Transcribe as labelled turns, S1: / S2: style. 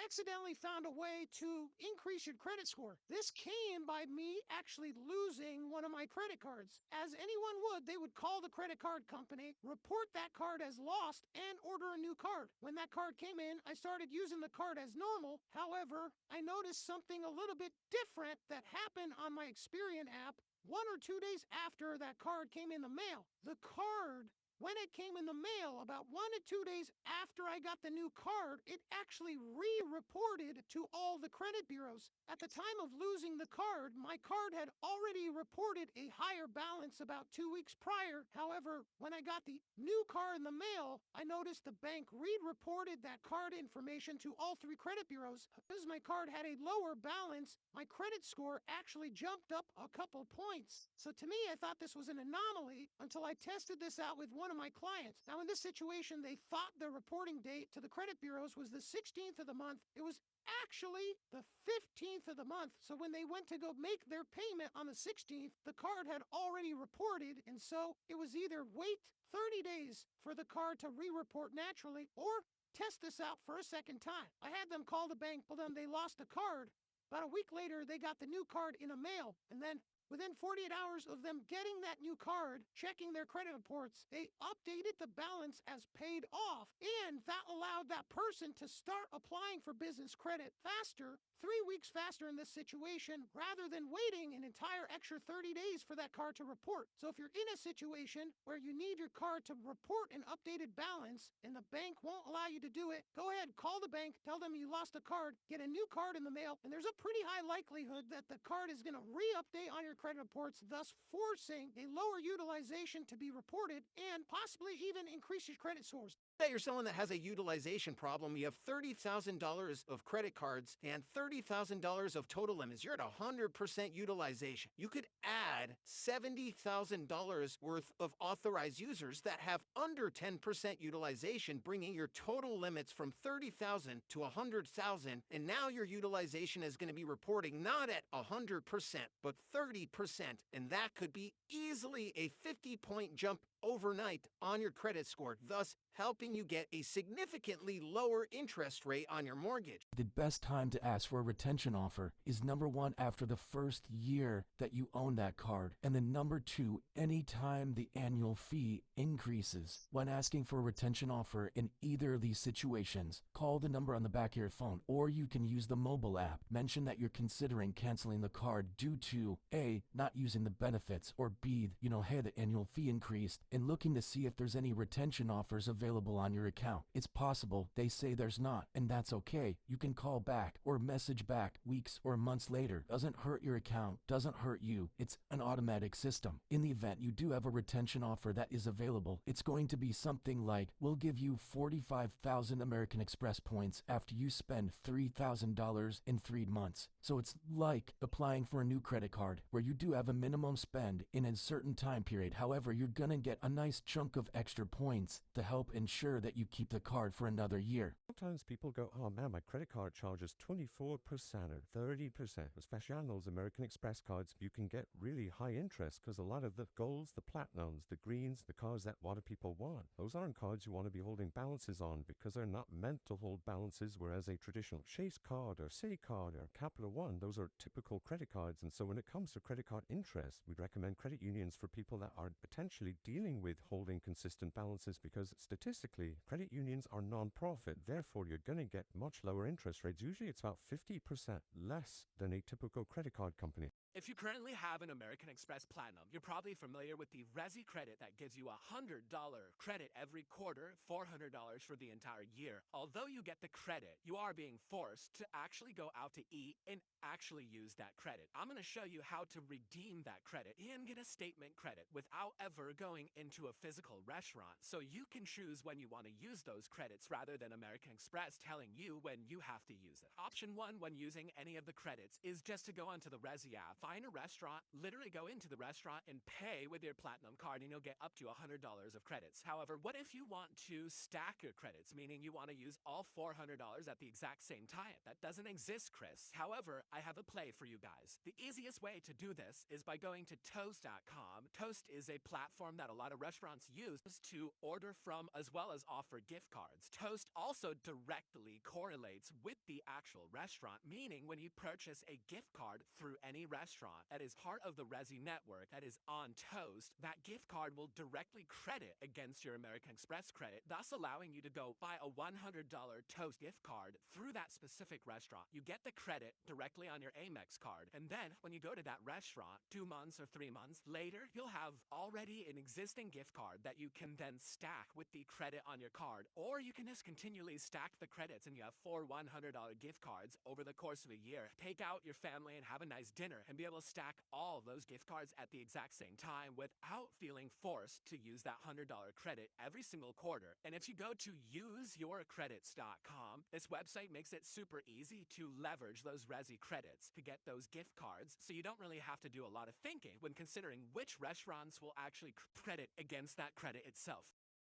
S1: accidentally found a way to increase your credit score. This came by me actually losing one of my credit cards. As anyone would, they would call the credit card company, report that card as lost, and order a new card. When that card came in, I started using the card as normal. However, I noticed something a little bit different that happened on my Experian app 1 or 2 days after that card came in the mail. The card, when it came in the mail, about 1 to 2 days after I got the new card, it actually re-reported to all the credit bureaus. At the time of losing the card, my card had already reported a higher balance about 2 weeks prior. However, when I got the new card in the mail, I noticed the bank re-reported that card information to all 3 credit bureaus. Because my card had a lower balance, my credit score actually jumped up a couple points. So to me, I thought this was an anomaly until I tested this out with one of my clients. Now, in this situation, they thought the reporting date to the credit bureaus was the 16th of the month. It was actually the 15th of the month. So when they went to go make their payment on the 16th, the card had already reported. And so it was either wait 30 days for the card to re-report naturally or test this out for a second time. I had them call the bank, told them they lost the card. About a week later, they got the new card in a mail. And then within 48 hours of them getting that new card, checking their credit reports, they updated the balance as paid off. And that allowed that person to start applying for business credit faster, 3 weeks faster in this situation, rather than waiting an entire extra 30 days for that card to report. So if you're in a situation where you need your card to report an updated balance and the bank won't allow you to do it, go ahead, call the bank, tell them you lost a card, get a new card in the mail, and there's a pretty high likelihood that the card is going to re-update on your credit reports, thus forcing a lower utilization to be reported and possibly even increase your credit scores.
S2: That you're someone that has a utilization problem, you have $30,000 of credit cards and $30,000 of total limits. You're at 100% utilization. You could add $70,000 worth of authorized users that have under 10% utilization, bringing your total limits from 30,000 to 100,000. And now your utilization is going to be reporting not at 100%, but 30%. And that could be easily a 50-point jump overnight on your credit score, thus helping you get a significantly lower interest rate on your mortgage.
S3: The best time to ask for a retention offer is number 1, after the first year that you own that card, and then number 2, anytime the annual fee increases. When asking for a retention offer in either of these situations, call the number on the back of your phone, or you can use the mobile app. Mention that you're considering canceling the card due to A, not using the benefits, or B, hey, the annual fee increased, and looking to see if there's any retention offers available on your account. It's possible they say there's not, and that's okay. You can call back or message back weeks or months later. Doesn't hurt your account, doesn't hurt you. It's an automatic system. In the event you do have a retention offer that is available, it's going to be something like, we'll give you 45,000 American Express points after you spend $3,000 in 3 months. So it's like applying for a new credit card, where you do have a minimum spend in a certain time period. However, you're gonna get a nice chunk of extra points to help ensure that you keep the card for another year.
S4: Sometimes people go, oh man, my credit card charges 24% or 30%. Especially on those American Express cards, you can get really high interest because a lot of the golds, the platinums, the greens, the cards that a lot of people want, those aren't cards you want to be holding balances on because they're not meant to hold balances, whereas a traditional Chase card or Citi card or Capital One, those are typical credit cards. And so when it comes to credit card interest, we'd recommend credit unions for people that are potentially dealing with holding consistent balances, because statistically, credit unions are non-profit. Therefore, you're going to get much lower interest rates. Usually it's about 50% less than a typical credit card company.
S5: If you currently have an American Express Platinum, you're probably familiar with the Resi credit that gives you a $100 credit every quarter, $400 for the entire year. Although you get the credit, you are being forced to actually go out to eat and actually use that credit. I'm going to show you how to redeem that credit and get a statement credit without ever going into a physical restaurant, so you can choose when you want to use those credits rather than American Express telling you when you have to use it. Option 1 when using any of the credits is just to go onto the Resi app, find a restaurant, literally go into the restaurant and pay with your Platinum card, and you'll get up to $100 of credits. However, what if you want to stack your credits, meaning you want to use all $400 at the exact same time? That doesn't exist, Chris. However, I have a play for you guys. The easiest way to do this is by going to Toast.com. Toast is a platform that a lot of restaurants use to order from as well as offer gift cards. Toast also directly correlates with the actual restaurant, meaning when you purchase a gift card through any restaurant that is part of the Resy network that is on Toast, that gift card will directly credit against your American Express credit, thus allowing you to go buy a $100 Toast gift card through that specific restaurant. You get the credit directly on your Amex card, and then when you go to that restaurant 2 months or 3 months later, you'll have already an existing gift card that you can then stack with the credit on your card, or you can just continually stack the credits and you have 4 $100 gift cards over the course of a year. Take out your family and have a nice dinner and be able to stack all those gift cards at the exact same time without feeling forced to use that $100 credit every single quarter. And if you go to useyourcredits.com, this website makes it super easy to leverage those Resy credits to get those gift cards, so you don't really have to do a lot of thinking when considering which restaurants will actually credit against that credit itself.